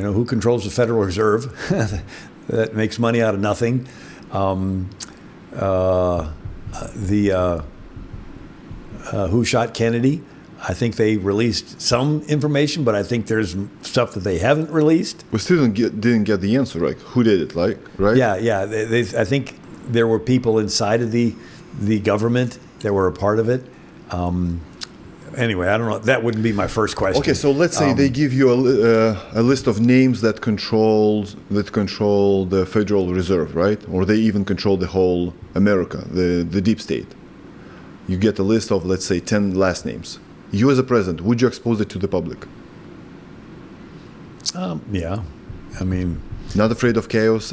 who controls the Federal Reserve that makes money out of nothing. Who shot Kennedy? I think they released some information, but I think there's stuff that they haven't released. We still didn't get the answer, right? Who did it, right? Yeah. I think there were people inside of the government that were a part of it. Anyway, I don't know. That wouldn't be my first question. Okay, so let's say they give you a list of names that control the Federal Reserve, right? Or they even control the whole America, the deep state. You get a list of, let's say, 10 last names. You as a president, would you expose it to the public? Yeah. I mean... Not afraid of chaos?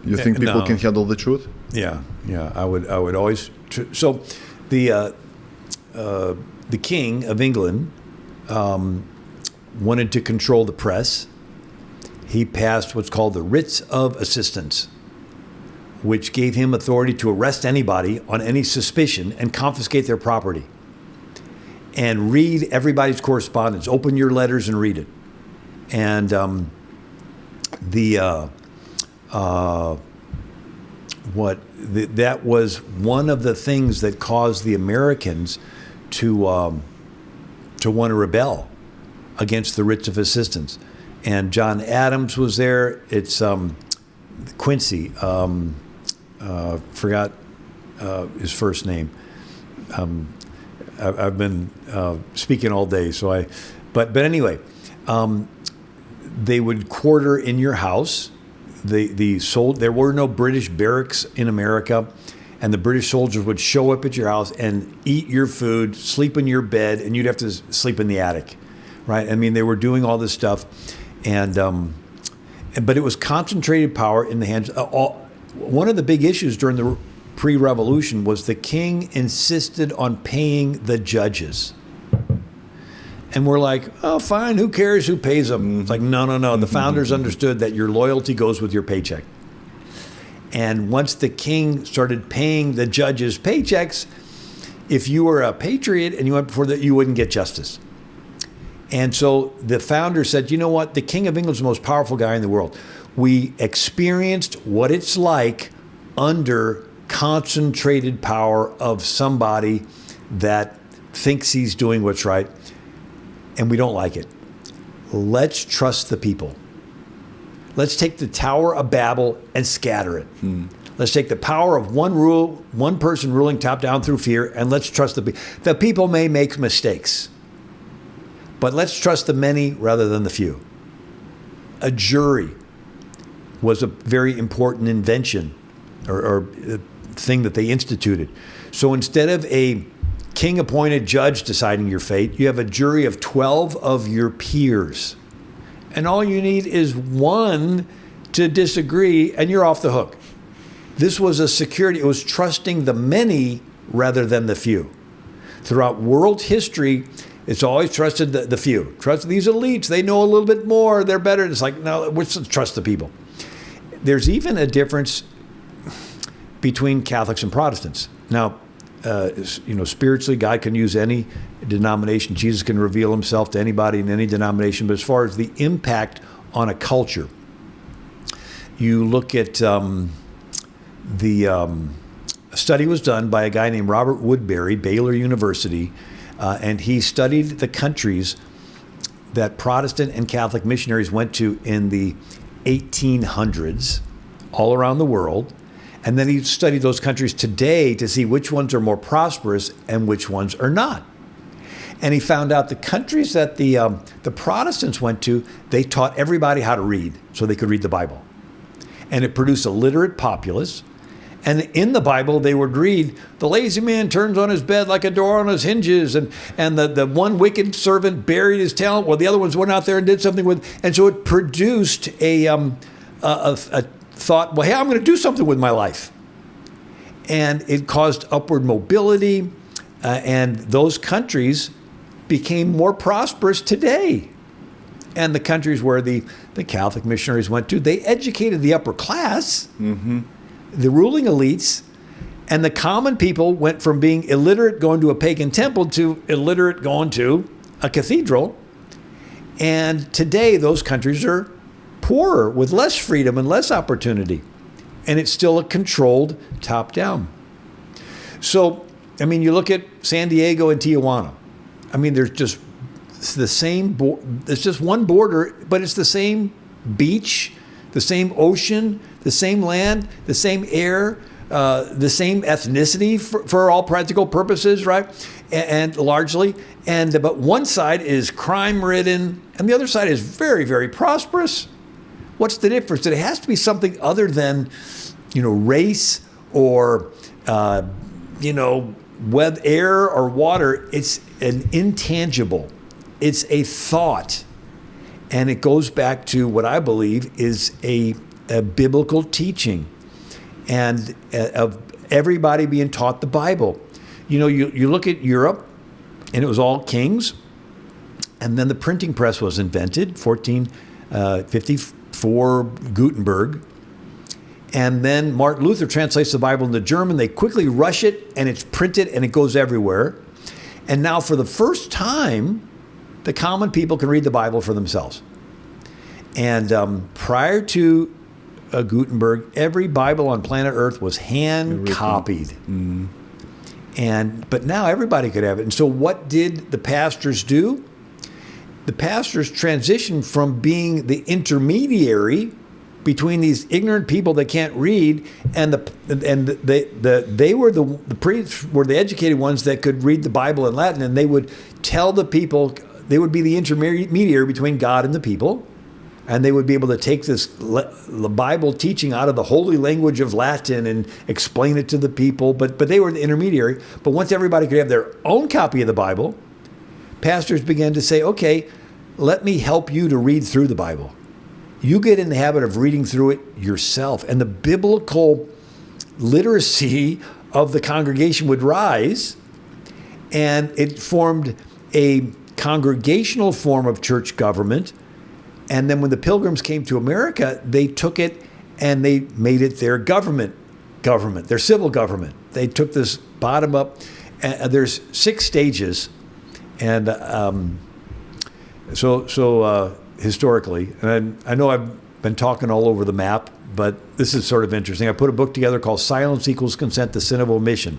You think people can handle the truth? Yeah. I would always... So the King of England wanted to control the press. He passed what's called the Writs of Assistance, which gave him authority to arrest anybody on any suspicion and confiscate their property. And read everybody's correspondence. Open your letters and read it. And that was one of the things that caused the Americans to want to rebel against the Writs of Assistance. And John Adams was there. It's Quincy. Forgot his first name. I've been speaking all day, but anyway, they would quarter in your house. There were no British barracks in America, and the British soldiers would show up at your house and eat your food, sleep in your bed, and you'd have to sleep in the attic, right? I mean, they were doing all this stuff, but it was concentrated power in the hands. One of the big issues during the pre-revolution was the king insisted on paying the judges. And we're like, oh, fine, who cares who pays them? It's like, no. The founders understood that your loyalty goes with your paycheck. And once the king started paying the judges paychecks, if you were a patriot and you went before that, you wouldn't get justice. And so the founder said, you know what? The King of England's the most powerful guy in the world. We experienced what it's like under concentrated power of somebody that thinks he's doing what's right, and we don't like it. Let's trust the people. Let's take the Tower of Babel and scatter it. Let's take the power of one person ruling top down through fear, and let's trust the people. The people may make mistakes, but let's trust the many rather than the few. A jury was a very important invention or thing that they instituted. So instead of a king-appointed judge deciding your fate, you have a jury of 12 of your peers. And all you need is one to disagree, and you're off the hook. This was a security. It was trusting the many rather than the few. Throughout world history, it's always trusted the few. Trust these elites. They know a little bit more. They're better. It's like, no, let's trust the people. There's even a difference between Catholics and Protestants. Now, spiritually, God can use any denomination. Jesus can reveal himself to anybody in any denomination. But as far as the impact on a culture, you look at a study was done by a guy named Robert Woodbury, Baylor University, and he studied the countries that Protestant and Catholic missionaries went to in the 1800s all around the world. And then he studied those countries today to see which ones are more prosperous and which ones are not. And he found out the countries that the Protestants went to, they taught everybody how to read so they could read the Bible. And it produced a literate populace. And in the Bible, they would read, the lazy man turns on his bed like a door on his hinges. And the one wicked servant buried his talent while the other ones went out there and did something with. And so it produced a thought, well, hey, I'm going to do something with my life. And it caused upward mobility. And those countries became more prosperous today. And the countries where the Catholic missionaries went to, they educated the upper class. The ruling elites, and the common people went from being illiterate going to a pagan temple to illiterate going to a cathedral. And today those countries are poorer with less freedom and less opportunity. And it's still a controlled top-down. So, I mean, you look at San Diego and Tijuana. I mean, there's just the same, it's just one border, but it's the same beach, the same ocean, the same land, the same air, the same ethnicity for all practical purposes, right? And largely. But one side is crime-ridden, and the other side is very, very prosperous. What's the difference? It has to be something other than, race or, whether air or water. It's an intangible. It's a thought. And it goes back to what I believe is a biblical teaching and of everybody being taught the Bible. You look at Europe, and it was all kings. And then the printing press was invented, 1454, Gutenberg. And then Martin Luther translates the Bible into German. They quickly rush it, and it's printed, and it goes everywhere. And now for the first time, the common people can read the Bible for themselves. And prior to Gutenberg, every Bible on planet Earth was hand copied. Mm-hmm. But now everybody could have it. And so what did the pastors do? The pastors transitioned from being the intermediary between these ignorant people that can't read, and the priests were the educated ones that could read the Bible in Latin, and they would tell the people, they would be the intermediary between God and the people, and they would be able to take the Bible teaching out of the holy language of Latin and explain it to the people, but they were the intermediary. But once everybody could have their own copy of the Bible, pastors began to say, okay, let me help you to read through the Bible. You get in the habit of reading through it yourself. And the biblical literacy of the congregation would rise, and it formed a congregational form of church government. And then when the Pilgrims came to America, they took it and they made it their government, their civil government. They took this bottom up. There's 6 stages. And historically, and I know I've been talking all over the map, but this is sort of interesting. I put a book together called Silence Equals Consent, The Sin of Omission.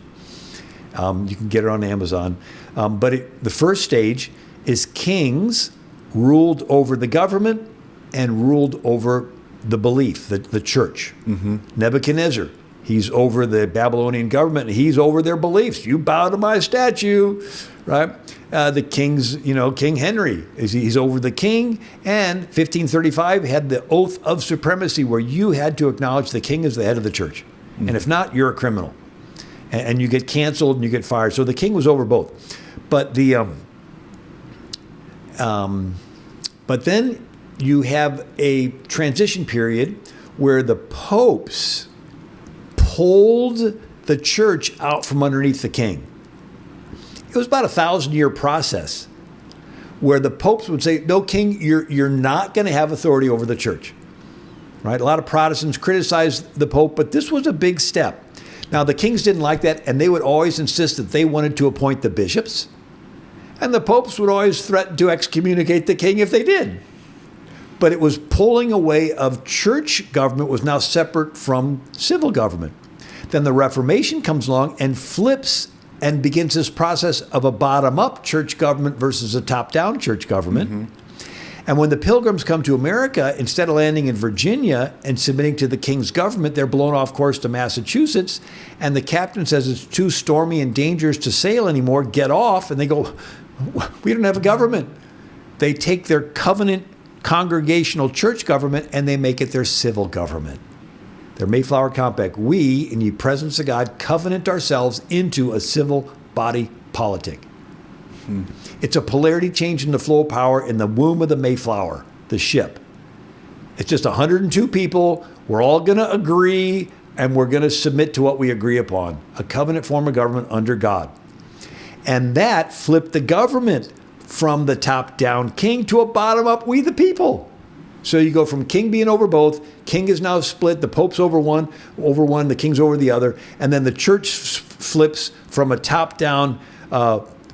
You can get it on Amazon. But the first stage is kings ruled over the government and ruled over the belief, the church. Mm-hmm. Nebuchadnezzar, he's over the Babylonian government, and he's over their beliefs. You bow to my statue, right? The kings, King Henry, he's over the king, and 1535 had the oath of supremacy where you had to acknowledge the king as the head of the church. Mm-hmm. And if not, you're a criminal. And you get canceled and you get fired. So the king was over both. But but then you have a transition period where the popes pulled the church out from underneath the king. It was about a 1,000-year process where the popes would say, no, king, you're not going to have authority over the church. Right? A lot of Protestants criticized the pope, but this was a big step. Now, the kings didn't like that, and they would always insist that they wanted to appoint the bishops. And the popes would always threaten to excommunicate the king if they did. But it was pulling away of church government was now separate from civil government. Then the Reformation comes along and flips and begins this process of a bottom-up church government versus a top-down church government. Mm-hmm. And when the Pilgrims come to America, instead of landing in Virginia and submitting to the king's government, they're blown off course to Massachusetts. And the captain says it's too stormy and dangerous to sail anymore. Get off. And they go, we don't have a government. They take their covenant congregational church government and they make it their civil government. Their Mayflower Compact. We, in the presence of God, covenant ourselves into a civil body politic. It's a polarity change in the flow of power in the womb of the Mayflower, the ship. It's just 102 people. We're all going to agree, and we're going to submit to what we agree upon. A covenant form of government under God. And that flipped the government from the top-down king to a bottom-up we the people. So you go from king being over both, king is now split, the pope's over one, the king's over the other, and then the church flips from a top-down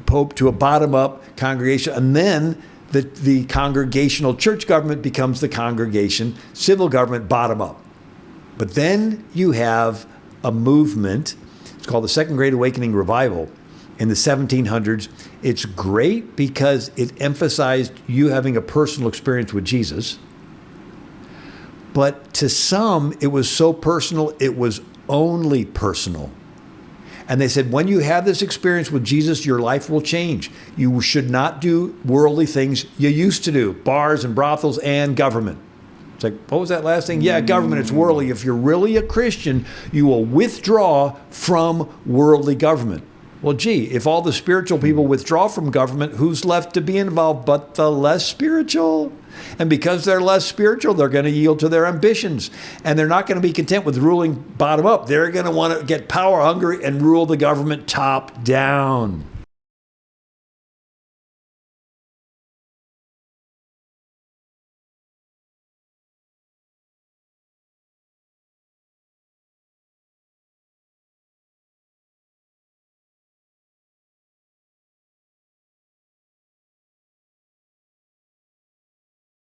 pope to a bottom-up congregation, and then the congregational church government becomes the congregation civil government bottom up. But then you have a movement, it's called the Second Great Awakening Revival in the 1700s. It's great because it emphasized you having a personal experience with Jesus. But to some, it was so personal, it was only personal. And they said, when you have this experience with Jesus, your life will change. You should not do worldly things you used to do, bars and brothels and government. It's like, what was that last thing? Yeah, government, it's worldly. If you're really a Christian, you will withdraw from worldly government. Well, gee, if all the spiritual people withdraw from government, who's left to be involved but the less spiritual? And because they're less spiritual, they're going to yield to their ambitions. And they're not going to be content with ruling bottom up. They're going to want to get power hungry and rule the government top down.